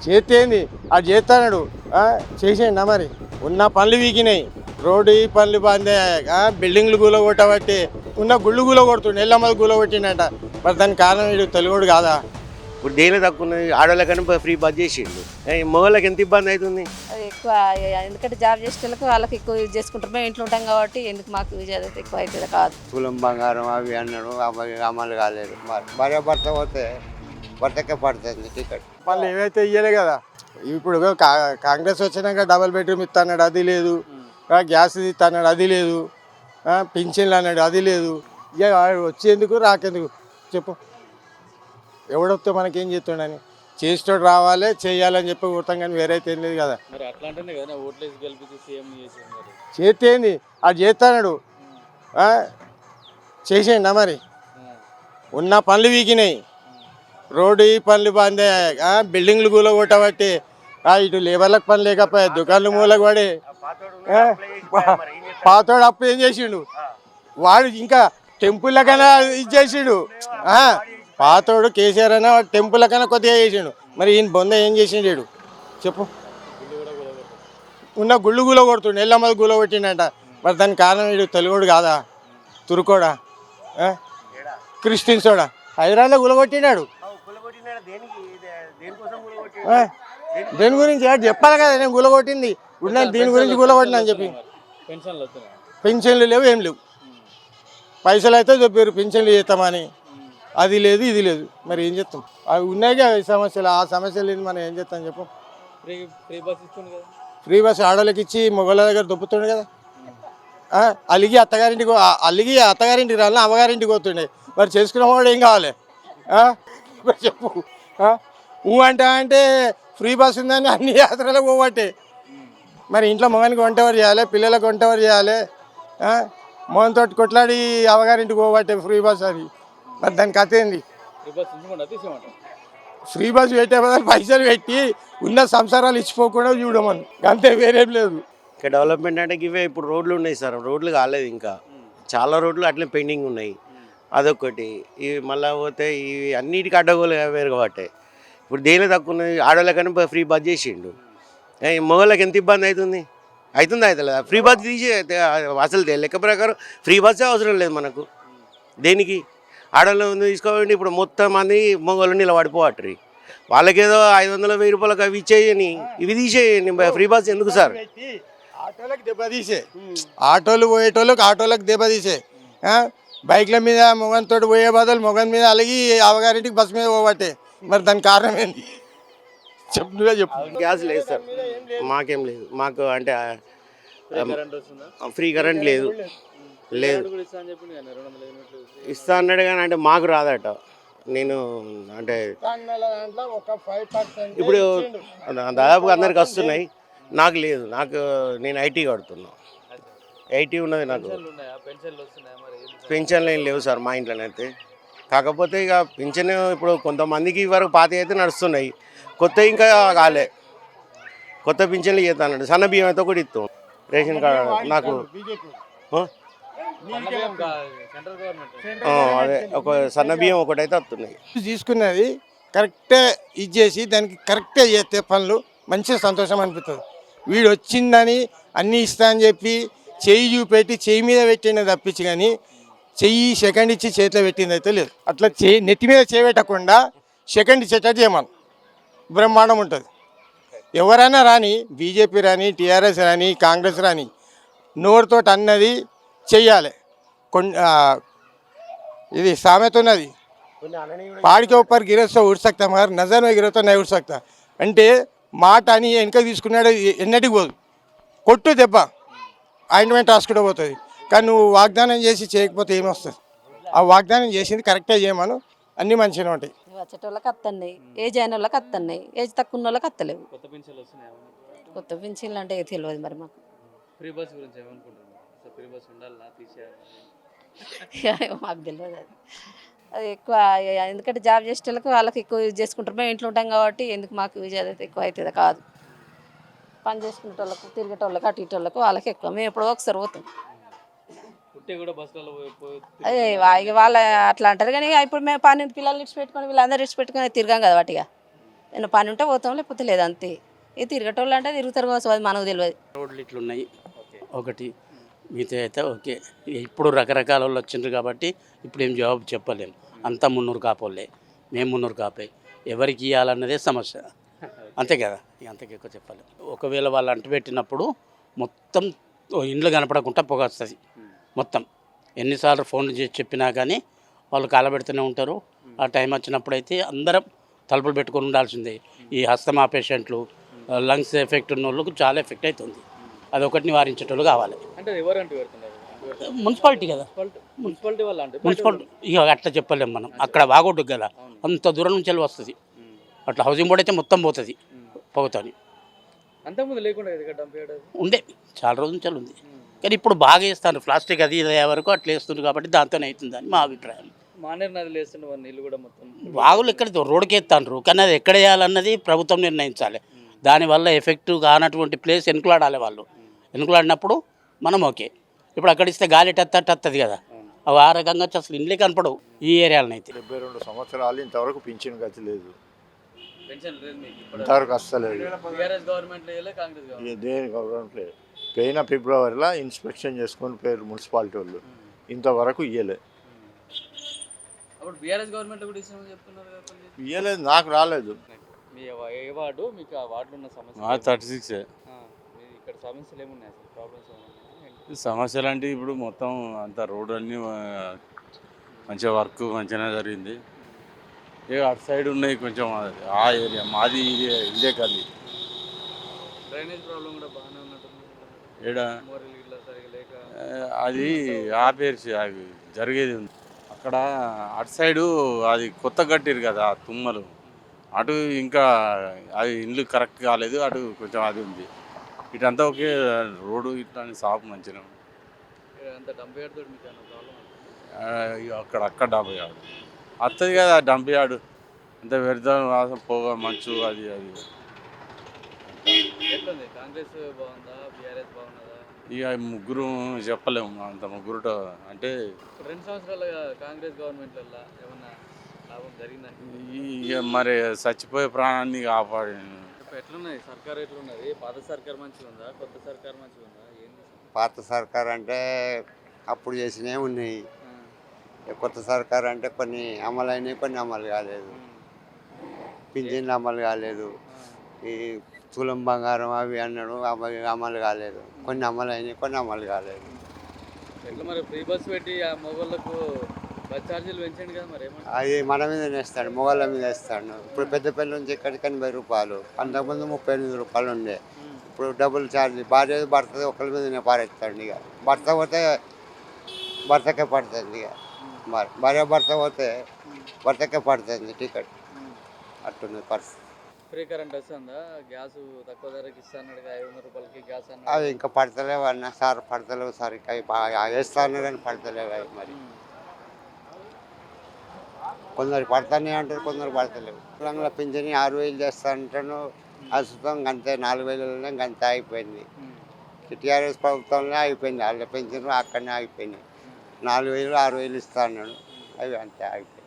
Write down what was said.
చేతేంది అది చేస్తాడు చేసేయండి మరి ఉన్న పనులు వీకినాయి. రోడ్డు ఈ పనులు బాందే బిల్డింగ్లు కూలగొట్టబట్టి ఉన్న గుళ్ళు కూలగొడుతుండే ఎల్లమ్మది కూలగొట్టిండట. మరి దానికి కారణం వీడు తెలుగుడు కాదా? ఇప్పుడు దేని తక్కువ ఉన్నది, ఆడవాళ్ళకని ఫ్రీ బస్ చేసిండు. మగవాళ్ళకి ఎంత ఇబ్బంది అవుతుంది? అది ఎక్కువ, ఎందుకంటే జాబ్ చేసే వాళ్ళకి ఎక్కువ యూజ్ చేసుకుంటారు. మేము ఇంట్లో ఉంటాం కాబట్టి ఎందుకు మాకు యూజ్ అయితే ఎక్కువ అవుతుంది కాదు. కులం బంగారం అవి అన్నాడు, అమలు కాలేదు. భార్య భర్త పోతే భర్తకే పడుతుంది టికెట్. వాళ్ళు ఏమైతే ఇయ్యలే కదా. ఇప్పుడు కాంగ్రెస్ వచ్చినాక డబల్ బెడ్రూమ్ ఇస్తాడు, అది లేదు. గ్యాస్ ఇస్తాడు, అది లేదు. పింఛన్లు అన్నాడు, అది లేదు. ఇక వచ్చేందుకు రాకేందుకు చెప్పు. ఎవడొస్తే మనకేం చేస్తుండని చేసేటోడు రావాలి చేయాలని చెప్పి కొడతాం, కానీ వేరైతే ఏం లేదు కదా. చేతేంది అది చేస్తాడు చేసేయండి మరి ఉన్న పనులు వీకినాయి. రోడ్డు ఈ పనులు బాందే బిల్డింగ్లు కూలగొట్టబట్టి ఇటు లేబర్లకు పని లేకపోయా, దుకాణాలు మూలకు పడి పాతోడు అప్పు ఏం చేసిండు వాడు, ఇంకా టెంపుల్లకైనా ఇది చేసిండు. పాతోడు కేసీఆర్ అయినా టెంపుల్లకైనా కొద్దిగా చేసిండు. మరి ఈయన బొంద ఏం చేసిండు చెప్పు. ఉన్న గుళ్ళు కూలగొడుతుండే ఎల్లమ్మది కూలగొట్టిండట. మరి దానికి కారణం వీడు తెలుగుడు కాదా? తురుకోడా క్రిస్టియన్సోడా హైదరాబాద్లో కూలగొట్టినాడు. దేని గురించి చెప్పాలి కదా, నేను కూలగొట్టింది ఉన్న దీని గురించి కూలగొట్టినా అని చెప్పి. పెన్షన్లు లేవు, ఏం లేవు. పైసలు అయితే చెప్పారు పెన్షన్లు చేస్తామని, అది లేదు ఇది లేదు. మరి ఏం చేస్తాం? అవి ఉన్నాయి కదా సమస్యలు, ఆ సమస్యలు లేదు. మనం ఏం చేస్తాం చెప్పు. ఫ్రీ బస్ ఆడోళ్ళకి ఇచ్చి మొగోళ్ళ దగ్గర దొప్పుతుండే కదా. అలిగి అత్తగారింటికి రాలని అమ్మగారింటికి పోతుండే. మరి చేసుకున్న వాడు ఏం కావాలి చెప్పు. అంటే ఫ్రీ బస్ ఉందని అన్ని యాత్రలకు పోవట్టే. మరి ఇంట్లో మొగానికి వంటవారు చేయాలి, పిల్లలకు వంటవారు చేయాలి. మొగంతో కొట్లాడి అమ్మగారింటికి పోవట్టే ఫ్రీ బస్ అది. మరి దాని కథ ఏంది? ఫ్రీ బస్ పెట్టే బదులు పైసలు పెట్టి ఉన్న సంసారాలు ఇచ్చిపోకుండా చూడమని, అంతే, వేరేం లేదు. ఇంకా డెవలప్మెంట్ అంటే ఇవే ఇప్పుడు రోడ్లు ఉన్నాయి సార్, రోడ్లు కాలేదు ఇంకా. చాలా రోడ్లు అట్లే పెండింగ్ ఉన్నాయి. అదొకటి. ఇవి మళ్ళీ పోతే ఇవి అన్నిటికీ అడ్డగోలు వేరు కాబట్టి ఇప్పుడు దేని తక్కువ ఉన్నది, ఆడవాళ్ళకని ఫ్రీ బస్ చేసిండు. మగవాళ్ళకి ఎంత ఇబ్బంది అవుతుంది? అవుతుంది ఫ్రీ బస్ తీసి అసలు లెక్క ప్రకారం ఫ్రీ బస్సే అవసరం లేదు మనకు. దేనికి ఆడవాళ్ళు తీసుకోవండి. ఇప్పుడు మొత్తం మంది మగవాళ్ళు నిలబడిపోవట్రి. వాళ్ళకేదో 500 1000 రూపాయలకు అవి ఇచ్చేయని, ఇవి తీసేయండి. ఫ్రీ బస్ ఎందుకు సార్? ఆటోలకు దెబ్బతీసే, ఆటోలు పోయేటోళ్ళకి ఆటోలకు దెబ్బతీసే. బైక్ల మీద మొగంతో పోయే బదులు మొగన్ మీద అలిగి అవగారింటికి బస్సు మీద పోవట్టే. మరి దానికి కారణం ఏంటి చెప్పుగా చెప్పు. గ్యాస్ లేదు సార్, మాకేం లేదు. మాకు అంటే ఫ్రీ కరెంట్ లేదు. ఇస్తా అన్నాడు కానీ అంటే మాకు రాదట. నేను అంటే ఇప్పుడు దాదాపుగా అందరికి వస్తున్నాయి, నాకు లేదు. నేను ఐటీ కడుతున్నా, ఐటీ ఉన్నది నాకు. పెన్షన్లు ఏం లేవు సార్ మా ఇంట్లోనైతే. కాకపోతే ఇక పెన్షన్ ఇప్పుడు కొంతమందికి వరకు పాత అయితే నడుస్తున్నాయి, కొత్త ఇంకా కాలే. కొత్త పింఛన్లు చేస్తాను. సన్న బియ్యం అయితే కూడా ఇస్తాం. రేషన్ కార్డు నాకు అదే ఒక సన్న బియ్యం ఒకటైతే వస్తున్నాయి. తీసుకున్నది కరెక్టే ఇచ్చేసి దానికి కరెక్టే చేస్తే పనులు మంచిగా సంతోషం అనిపిస్తుంది. వీడు వచ్చిందని అన్నీ ఇస్తా అని చెప్పి చెయ్యి చూపెట్టి చెయ్యి మీద పెట్టిన తప్పించి, కానీ చెయ్యి సెకండ్ ఇచ్చి చేతిలో పెట్టింది అయితే లేదు. అట్లా నెత్తి మీద చేయబెట్టకుండా సెకండ్ ఇచ్చేటట్టు చేయమని బ్రహ్మాండం ఉంటుంది. ఎవరైనా రాని, బీజేపీ రాని, టీఆర్ఎస్ రాని, కాంగ్రెస్ రాని, నోరుతో అన్నది చెయ్యాలి. ఇది సామెత ఉన్నది, పాడికి ऊपर गिरे तो उड़ सकता मगर नजर में गिरे तो नहीं उड़ सकता. అంటే మాట అని వెనక తీసుకున్నాడు ఎన్నటికి పోదు. కొట్టు దెబ్బ ఆయింట్మెంట్ రాసుకుంటూ పోతుంది. కానీ నువ్వు వాగ్దానం చేసి చేయకపోతే ఏమొస్తుంది? ఆ వాగ్దానం చేసింది కరెక్టే చేయమను, అన్నీ మంచిగా ఉంటాయి. వచ్చేటోళ్ళకి వస్తున్నాయి, ఏజ్ అయిన వాళ్ళకి వస్తున్నాయి, ఏజ్ తక్కువ ఉన్న వాళ్ళకి వస్తలేవు. కొత్త పింఛన్లు అంటే తెలియదు మరి మాకు. మాకు తెలియదు అది ఎక్కువ, ఎందుకంటే జాబ్ చేసే వాళ్ళకి ఎక్కువ యూజ్ చేసుకుంటారు. మేము ఇంట్లో ఉంటాం కాబట్టి ఎందుకు మాకు యూజ్ అయితే ఎక్కువ అవుతుంది కాదు. పని చేసుకునే వాళ్ళకు, తిరిగేటోళ్ళకి, అటు ఇటోళ్ళకు వాళ్ళకి ఎక్కువ. మేము ఎప్పుడో ఒకసారి పోతాం. అదే వాళ్ళ అట్లా అంటారు కానీ ఇప్పుడు మేము పని పిల్లలు ఇడిచిపెట్టుకొని వీళ్ళందరూ ఇడిచిపెట్టుకొని తిరిగాం కదా వాటిగా. ఏమైనా పని ఉంటే పోతాం, లేకపోతే లేదు అంతే. ఇక తిరగటోళ్ళు అంటే తిరుగుతారు కావచ్చు, అది మనకు తెలియదు. రోడ్లు ఇట్లున్నాయి ఒకటి, మిగతా అయితే ఓకే. ఇప్పుడు రకరకాల వాళ్ళు వచ్చిండ్రు కాబట్టి ఇప్పుడు ఏం జవాబు చెప్పలేము. అంతా మున్నూరు కాపోలే, మేము మున్నూరు కాపే, ఎవరికి ఇవ్వాలన్నదే సమస్య, అంతే కదా. ఇక అంతకు ఎక్కువ చెప్పలేము. ఒకవేళ వాళ్ళు అంటుపెట్టినప్పుడు మొత్తం ఇండ్లు కనపడకుండా పొగ వస్తుంది మొత్తం. ఎన్నిసార్లు ఫోన్లు చేసి చెప్పినా కానీ వాళ్ళు కాలబెడుతూనే ఉంటారు. ఆ టైం వచ్చినప్పుడు అయితే అందరం తలుపులు పెట్టుకొని ఉండాల్సిందే. ఈ హస్తమా పేషెంట్లు, లంగ్స్ ఎఫెక్ట్ ఉన్న వాళ్ళకు చాలా ఎఫెక్ట్ అవుతుంది. అదొకటి నివారించేటోళ్ళు కావాలి. అంటే ఎవరంటూ పెడుతున్నారు? మున్సిపాలిటీ కదా, మున్సిపాలిటీ వాళ్ళు అంటే మున్సిపాలిటీ. ఇక అట్లా చెప్పలేము మనం, అక్కడ బాగొడ్డు కదా, అంత దూరం నుంచి వెళ్ళి వస్తుంది. అట్లా హౌసింగ్ బోర్డు అయితే మొత్తం పోతుంది పొగతోని. అంతకుముందు లేకుండా ఇది డంప్ యార్డ్ అది. ఉండే చాలా రోజుల నుంచి ఉంది, కానీ ఇప్పుడు బాగా వేస్తాను ప్లాస్టిక్ అది ఇది అయ్యే వరకు అట్లా వేస్తుంది కాబట్టి దాంతోనే అవుతుందని మా అభిప్రాయం. మానేరు నదిలో వేస్తున్న నీళ్ళు కూడా మొత్తం బాగులు ఎక్కడ రోడ్డుకి ఎత్తాండ్రు, కానీ అది ఎక్కడ వేయాలన్నది ప్రభుత్వం నిర్ణయించాలి. దానివల్ల ఎఫెక్టివ్ కానటువంటి ప్లేస్ ఎన్నుకులాడాలి వాళ్ళు. ఎన్నుకులాడినప్పుడు మనం ఓకే. ఇప్పుడు అక్కడ ఇస్తే గాలి టత్తది కదా, అవి ఆ రకంగా వచ్చి అసలు ఇండ్లే కనపడవు ఈ ఏరియాలను అయితే. 72 సంవత్సరాలు ఇంతవరకు పింఛన్ గతి లేదు, పెన్షన్ లేదు మీకు ఇప్పుడు. ఇంతవరకు వస్తలేదు. టీఆర్ఎస్ గవర్నమెంట్ లేదు, కాంగ్రెస్ గవర్నమెంట్. ఇక దేని గవర్నమెంట్ లేదు. పోయిన ఫిబ్రవరిలో ఇన్స్పెక్షన్ చేసుకొని పోయారు మున్సిపాలిటీ వాళ్ళు, ఇంతవరకు ఇయ్యలే. అప్పుడు బీఆర్ఎస్ గవర్నమెంట్ కూడా ఇస్తామని చెప్తున్నారు కదా కొన్ని. ఇయ్యలేదు, నాకు రాలేదు. మీ ఏ వార్డు, మీకు ఆ వార్డులో ఉన్న సమస్య? 36. మీ ఇక్కడ సమస్యలు ఏమున్నాయి అసలు, ప్రాబ్లమ్స్ ఏమున్నాయి? సమస్యలు అంటే ఇప్పుడు మొత్తం అంతా రోడ్డు అన్నీ మంచిగా వర్క్ మంచిగానే జరిగింది. ఇక అటు సైడ్ ఉన్నాయి కొంచెం ఆ ఏరియా మాది ఇదే గల్లీ. డ్రైనేజ్ ప్రాబ్లం కూడా బాగానే ఉన్నట్టుంది. ఏడ మోరీలు ఇట్లా సరిగా లేక అది ఆపేసి అది జరిగేది ఉంది. అక్కడ అటు సైడు అది కొత్త కట్టిరు కదా తుమ్మలు, అటు ఇంకా అది ఇండ్లు కరెక్ట్ కాలేదు, అటు కొంచెం అది ఉంది. ఇటంతా ఒకే రోడ్డు ఇట్లా షాప్ మంచిగా ఉంది. అంత డంప్ యార్డ్ తోటి మీకు ఏమైనా ప్రాబ్లం? అక్కడ డంప్ యార్డ్ వస్తుంది కదా, డంప్ యార్డ్ అంత వ్యర్థం వాసన పోగా మంచు అది అది. ఎట్లుంది, కాంగ్రెస్ బాగుందా, బీఆర్ఎస్ బాగున్నదా? ఇక ముగ్గురు చెప్పలేము, అంత ముగ్గురుతో అంటే 2 సంవత్సరాలుగా కాంగ్రెస్ గవర్నమెంట్లలో ఏమన్నా లాభం జరిగిందంటే ఇక మరి చచ్చిపోయే ప్రాణాన్ని కాపాడి. ఎట్లున్నది సర్కార్, ఎట్లున్నది? పాత సర్కార్ మంచిగా ఉందా, కొత్త సర్కార్ మంచిగా ఉందా, ఏంది? పాత సర్కార్ అంటే అప్పుడు చేసినవి ఉన్నాయి, కొత్త సర్కార్ అంటే కొన్ని అమలు అయినాయి, కొన్ని అమలు కాలేదు. పింఛన్లు అమలు కాలేదు, ఈ తులం బంగారం అవి అన్నాడు అమలు కాలేదు. కొన్ని అమలు అయినాయి, కొన్ని అమలు కాలేదు. ఎట్లా మరి ఫ్రీ బస్ పెట్టి ఆ మొగోళ్ళకు బస్ ఛార్జీలు పెంచండి కదా, మరి ఏమన్నా? అది మన మీద వేస్తాడు, మొగళ్ళ మీద వేస్తాడు. ఇప్పుడు పెద్దపల్లి నుంచి ఇక్కడికి 80 రూపాయలు, అంతకుముందు 38 రూపాయలు ఉండే. ఇప్పుడు డబుల్ ఛార్జ్. భార్య భర్త ఒకరి మీదనే పారేస్తాడు. ఇక భర్త పోతే భర్తకే పడుతుంది. ఇక మరి భార్య భర్త పోతే భర్తకే పడుతుంది టికెట్. అట్టుంది పరిస్థితి. ఫ్రీ కరెంట్ వస్తుందా? గ్యాస్ తక్కువ ధరకి ఇస్తాడు, 500 రూపాయలకి గ్యాస్ అన్నాడు. అవి ఇంకా పడతలేవు అన్న సార్, పడతలేవు సార్. ఇక వేస్తా అన్నా కానీ పడతలేవు అవి. మరి కొందరు పడతానే అంటారు, కొందరు పడతలేవు. తెలంగాణ పింఛని 6,000 చేస్తా అంటాను, అసుతం అంతే 4,000 అంతే అయిపోయింది. టీఆర్ఎస్ ప్రభుత్వంలో అయిపోయింది, వాళ్ళ పెన్షన్ అక్కడనే అయిపోయింది. 4,000 6,000 ఇస్తా అన్నాడు, అవి అంతే అయిపోయింది.